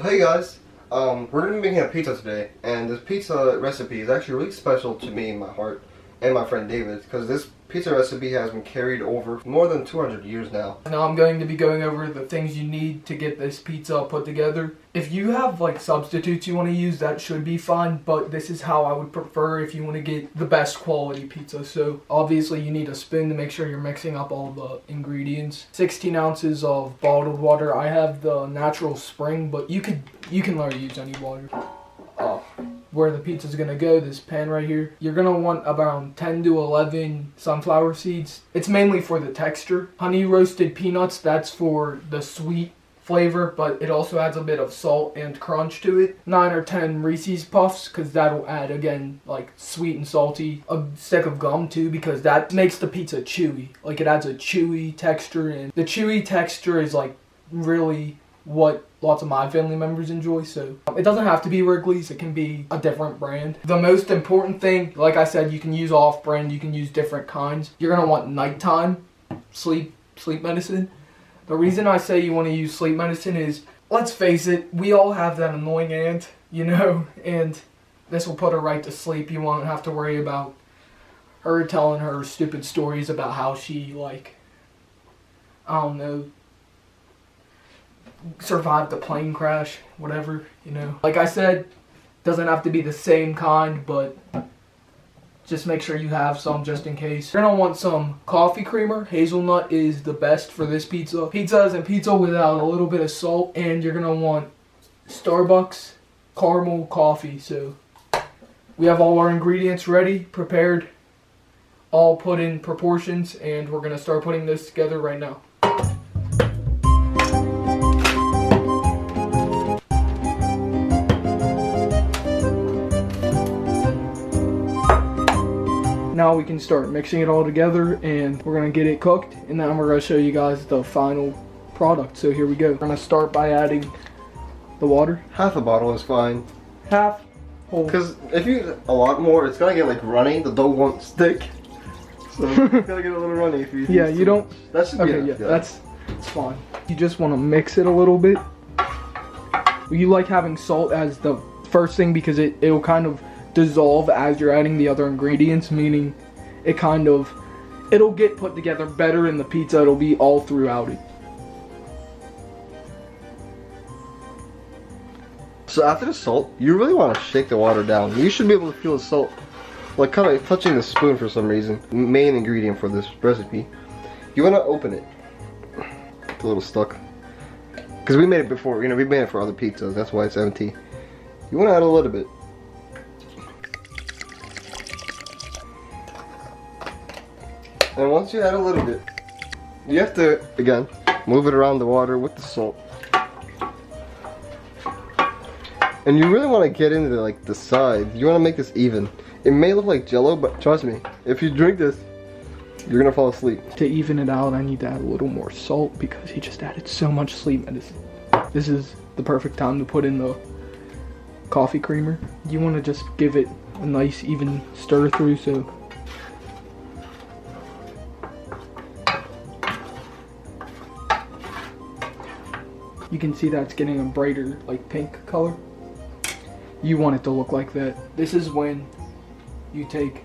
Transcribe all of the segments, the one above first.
Hey guys, we're gonna be making a pizza today, and this pizza recipe is actually really special to me in my heart and my friend David, because this pizza recipe has been carried over for more than 200 years now. Now I'm going to be going over the things you need to get this pizza put together. If you have like substitutes you want to use, that should be fine, but this is how I would prefer if you want to get the best quality pizza. So obviously you need a spoon to make sure you're mixing up all the ingredients. 16 ounces of bottled water. I have the Natural Spring, but you can learn to use any water. Where the pizza's gonna go, this pan right here, you're gonna want around 10 to 11 sunflower seeds. It's mainly for the texture. Honey roasted peanuts, that's for the sweet flavor, but it also adds a bit of salt and crunch to it. 9 or 10 Reese's Puffs, because that'll add, again, like sweet and salty. A stick of gum too, because that makes the pizza chewy. Like it adds a chewy texture, and the chewy texture is like really what lots of my family members enjoy. So it doesn't have to be Wrigley's, it can be a different brand. The most important thing, like I said, you can use off-brand, you can use different kinds. You're gonna want nighttime sleep medicine. The reason I say you want to use sleep medicine is, let's face it, we all have that annoying aunt, you know, and this will put her right to sleep. You won't have to worry about her telling her stupid stories about how she, like, I don't know, survived the plane crash, whatever, you know. Like I said, doesn't have to be the same kind, but just make sure you have some just in case. You're gonna want some coffee creamer. Hazelnut is the best for this pizza. Pizza isn't pizza without a little bit of salt. And you're gonna want Starbucks caramel coffee. So we have all our ingredients ready, prepared, all put in proportions, and we're gonna start putting this together right now. Now we can start mixing it all together, and we're gonna get it cooked, and then we're gonna show you guys the final product. So here we go. We're gonna start by adding the water. Half a bottle is fine. Half whole. Because if you use a lot more, it's gonna get like runny. The dough won't stick. So it's gonna get a little runny if you. Yeah, you don't. That should be okay. enough, Yeah, that's fine. You just want to mix it a little bit. You like having salt as the first thing because it'll kind of dissolve as you're adding the other ingredients, meaning it'll get put together better in the pizza. It'll be all throughout it. So after the salt, you really want to shake the water down. You should be able to feel the salt, like kind of touching the spoon for some reason. Main ingredient for this recipe. You want to open it. It's a little stuck. Because we made it before, you know, we made it for other pizzas. That's why it's empty. You want to add a little bit. And once you add a little bit, you have to, again, move it around the water with the salt. And you really want to get into like the sides. You want to make this even. It may look like Jello, but trust me, if you drink this, you're gonna fall asleep. To even it out, I need to add a little more salt because he just added so much sleep medicine. This is the perfect time to put in the coffee creamer. You want to just give it a nice even stir through. So you can see that's getting a brighter, like, pink color. You want it to look like that. This is when you take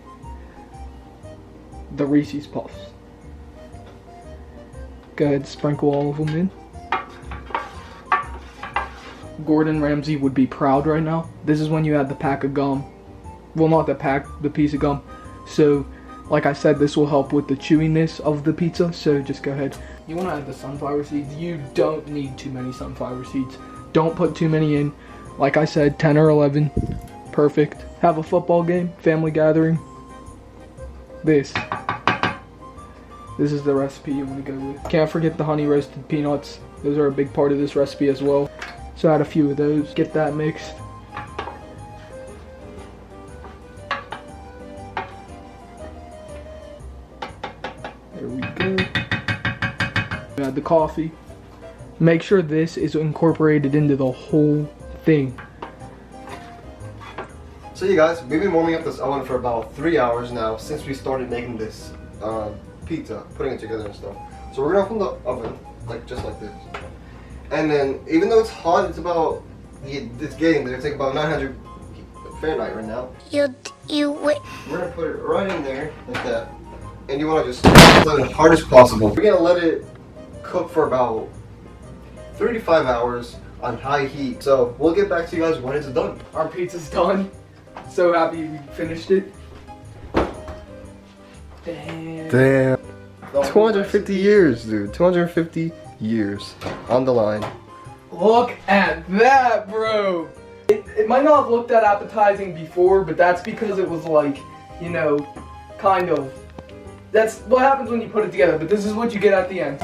the Reese's Puffs. Go ahead, sprinkle all of them in. Gordon Ramsay would be proud right now. This is when you add the pack of gum. Well, not the pack, the piece of gum. So, like I said, this will help with the chewiness of the pizza. So just go ahead. You want to add the sunflower seeds. You don't need too many sunflower seeds. Don't put too many in. Like I said, 10 or 11. Perfect. Have a football game, family gathering. This is the recipe you want to go with. Can't forget the honey roasted peanuts. Those are a big part of this recipe as well. So add a few of those. Get that mixed. There we go. Add the coffee. Make sure this is incorporated into the whole thing. So you guys, we've been warming up this oven for about 3 hours now since we started making this pizza, putting it together and stuff. So we're gonna open the oven, like just like this. And then, even though it's hot, it's about It's getting there. It's like about 900 Fahrenheit right now. You wait. We're gonna put it right in there, like that. And you wanna just let it as hard as possible. We're gonna let it cook for about 3 to 5 hours on high heat. So we'll get back to you guys when it's done. Our pizza's done. So happy we finished it. Damn. Damn. 250 years, dude. 250 years on the line. Look at that, bro. It might not have looked that appetizing before, but that's because it was like, you know, kind of. That's what happens when you put it together, but this is what you get at the end.